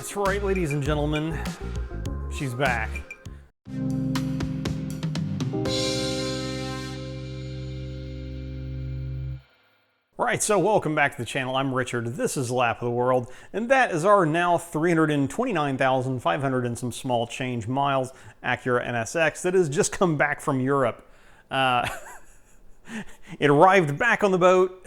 That's right, ladies and gentlemen, she's back. Right, so welcome back to the channel. I'm Richard, this is Lap of the World, and that is our now 329,500 and some small change miles Acura NSX that has just come back from Europe. It arrived back on the boat.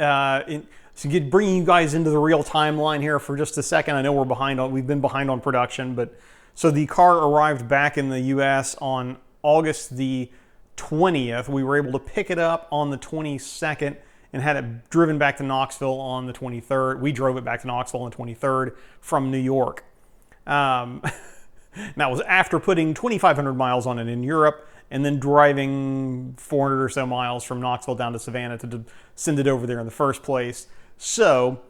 So bringing you guys into the real timeline here for just a second. I know we've been behind on production, but so the car arrived back in the US on August the 20th. We were able to pick it up on the 22nd and had it driven back to Knoxville on the 23rd. We drove it back to Knoxville on the 23rd from New York. That was after putting 2,500 miles on it in Europe and then driving 400 or so miles from Knoxville down to Savannah to send it over there in the first place. So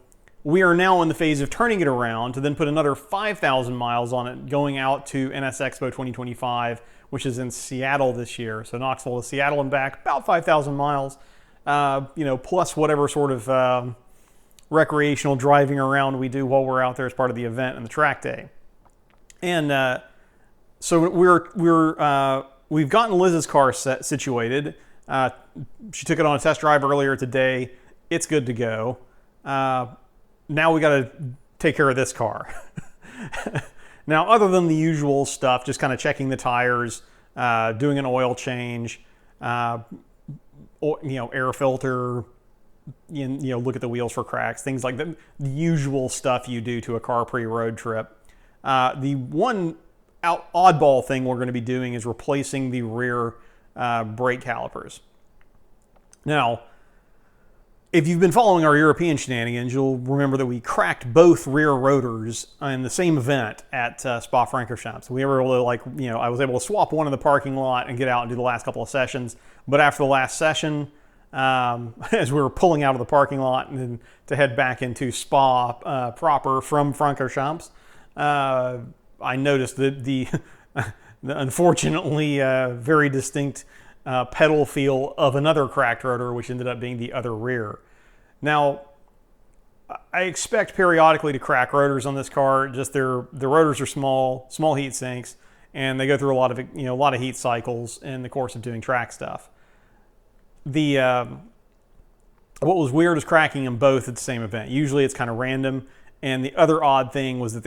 we are now in the phase of turning it around to then put another 5,000 miles on it, going out to NSXPO 2025, which is in Seattle this year. So Knoxville to Seattle and back, about 5,000 miles, plus whatever sort of recreational driving around we do while we're out there as part of the event and the track day. And so we've gotten Liz's car situated. She took it on a test drive earlier today. It's good to go. Now we got to take care of this car. Now, other than the usual stuff, just kind of checking the tires, doing an oil change, air filter, look at the wheels for cracks, things like that, the usual stuff you do to a car pre-road trip. The one oddball thing we're going to be doing is replacing the rear brake calipers. Now, if you've been following our European shenanigans, you'll remember that we cracked both rear rotors in the same event at Spa-Francorchamps. We were able to, I was able to swap one in the parking lot and get out and do the last couple of sessions. But after the last session, as we were pulling out of the parking lot and then to head back into Spa proper from Francorchamps, I noticed that the unfortunately very distinct pedal feel of another cracked rotor, which ended up being the other rear. Now, I expect periodically to crack rotors on this car. Just the rotors are small heat sinks, and they go through a lot of heat cycles in the course of doing track stuff. What was weird is cracking them both at the same event. Usually it's kind of random. And the other odd thing was that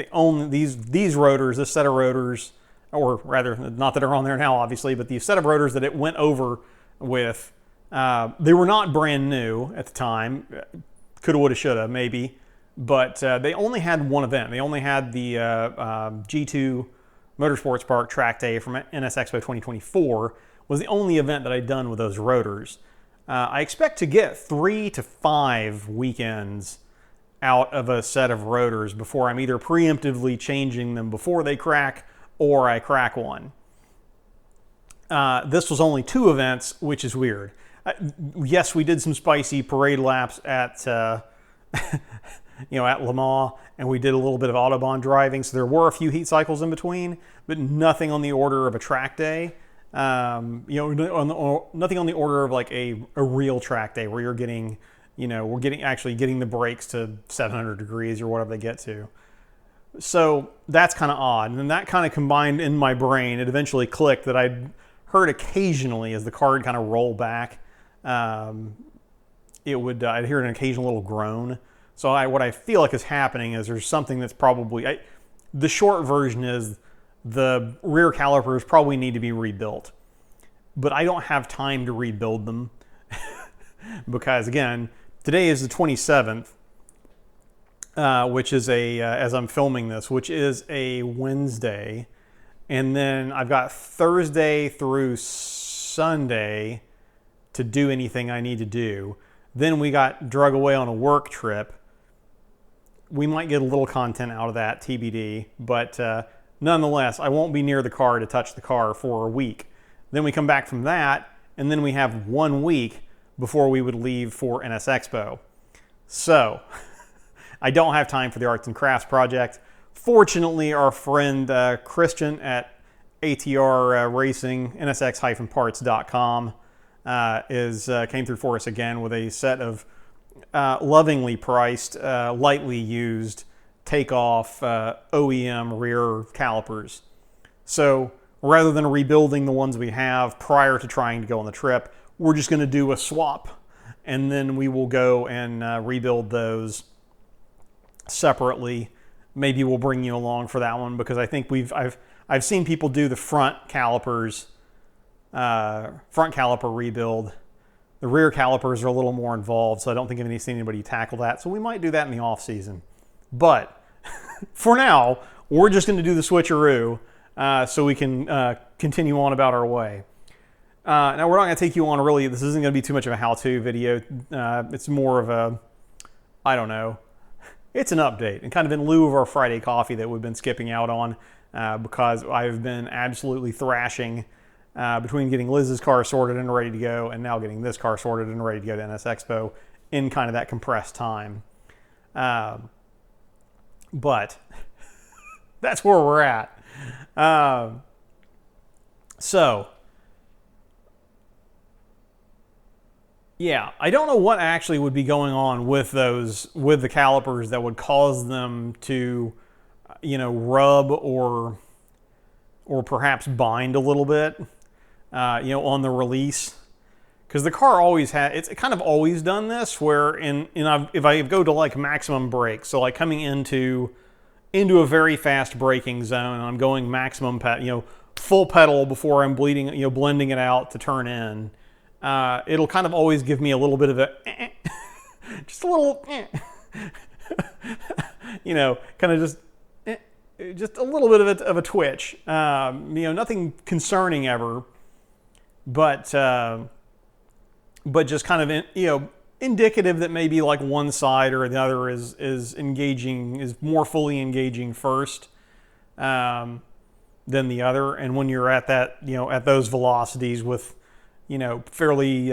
these rotors, this set of rotors, or rather, not that are on there now, obviously, but the set of rotors that it went over with, they were not brand new at the time. Coulda, woulda, shoulda, maybe. But they only had one event. They only had the G2 Motorsports Park track day from NSXPO 2024 was the only event that I'd done with those rotors. I expect to get 3 to 5 weekends out of a set of rotors before I'm either preemptively changing them before they crack or I crack one. This was only 2 events, which is weird. Yes, we did some spicy parade laps at at Le Mans, and we did a little bit of Autobahn driving, so there were a few heat cycles in between, but nothing on the order of a track day. Nothing on the order of like a real track day where you're getting, actually getting the brakes to 700 degrees or whatever they get to. So that's kind of odd. And then that kind of combined in my brain, it eventually clicked that I'd heard occasionally as the car would kind of roll back, I'd hear an occasional little groan. So what I feel like is happening is there's something that's probably, the short version is the rear calipers probably need to be rebuilt. But I don't have time to rebuild them because, again, today is the 27th, which is as I'm filming this, which is a Wednesday. And then I've got Thursday through Sunday to do anything I need to do. Then we got drug away on a work trip. We might get a little content out of that, TBD. But nonetheless, I won't be near the car to touch the car for a week. Then we come back from that, and then we have 1 week before we would leave for NSXPO. So I don't have time for the arts and crafts project. Fortunately, our friend Christian at ATR Racing, NSX-parts.com, came through for us again with a set of lovingly priced, lightly used takeoff OEM rear calipers. So rather than rebuilding the ones we have prior to trying to go on the trip, we're just going to do a swap, and then we will go and rebuild those separately. Maybe we'll bring you along for that one, because I think I've seen people do the front calipers, front caliper rebuild. The rear calipers are a little more involved, so I don't think I've seen anybody tackle that. So we might do that in the off season. But for now, we're just going to do the switcheroo, so we can continue on about our way. Now, we're not going to take you on really, this isn't going to be too much of a how-to video. It's more of a, I don't know, it's an update, and kind of in lieu of our Friday coffee that we've been skipping out on, because I've been absolutely thrashing between getting Liz's car sorted and ready to go, and now getting this car sorted and ready to go to NSXPO in kind of that compressed time. But that's where we're at. So, yeah, I don't know what actually would be going on with those, with the calipers that would cause them to, you know, rub or perhaps bind a little bit, you know, on the release. Because the car always had, it's kind of always done this, where if I go to like maximum brake, so like coming into a very fast braking zone, and I'm going maximum full pedal before I'm blending it out to turn in, it'll kind of always give me a little bit of a just a little you know, kind of just a little bit of a twitch. You know, nothing concerning ever, but just kind of, you know, indicative that maybe like one side or the other is engaging, is more fully engaging first than the other. And when you're at that, you know, at those velocities with, you know, fairly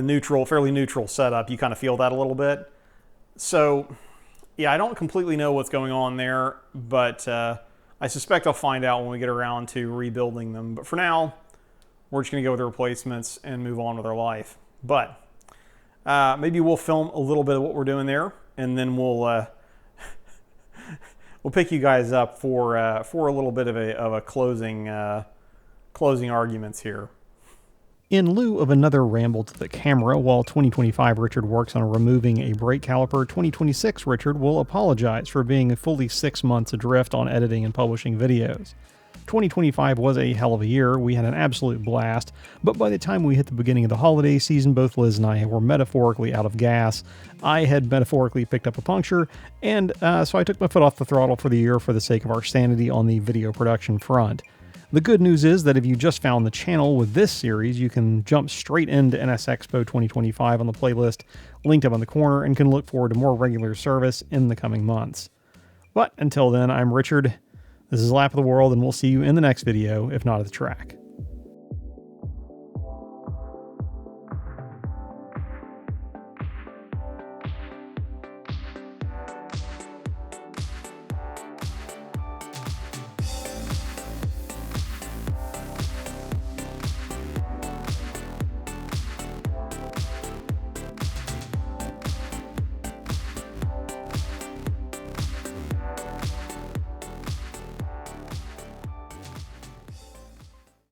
neutral setup, you kind of feel that a little bit. So yeah, I don't completely know what's going on there, but I suspect I'll find out when we get around to rebuilding them. But for now, we're just going to go with the replacements and move on with our life. But maybe we'll film a little bit of what we're doing there, and then we'll pick you guys up for a little bit of a closing arguments here. In lieu of another ramble to the camera, while 2025 Richard works on removing a brake caliper, 2026 Richard will apologize for being fully 6 months adrift on editing and publishing videos. 2025 was a hell of a year. We had an absolute blast, but by the time we hit the beginning of the holiday season, both Liz and I were metaphorically out of gas. I had metaphorically picked up a puncture, and so I took my foot off the throttle for the year for the sake of our sanity on the video production front. The good news is that if you just found the channel with this series, you can jump straight into NSXPO 2025 on the playlist, linked up on the corner, and can look forward to more regular service in the coming months. But until then, I'm Richard. This is Lap of the World, and we'll see you in the next video, if not at the track.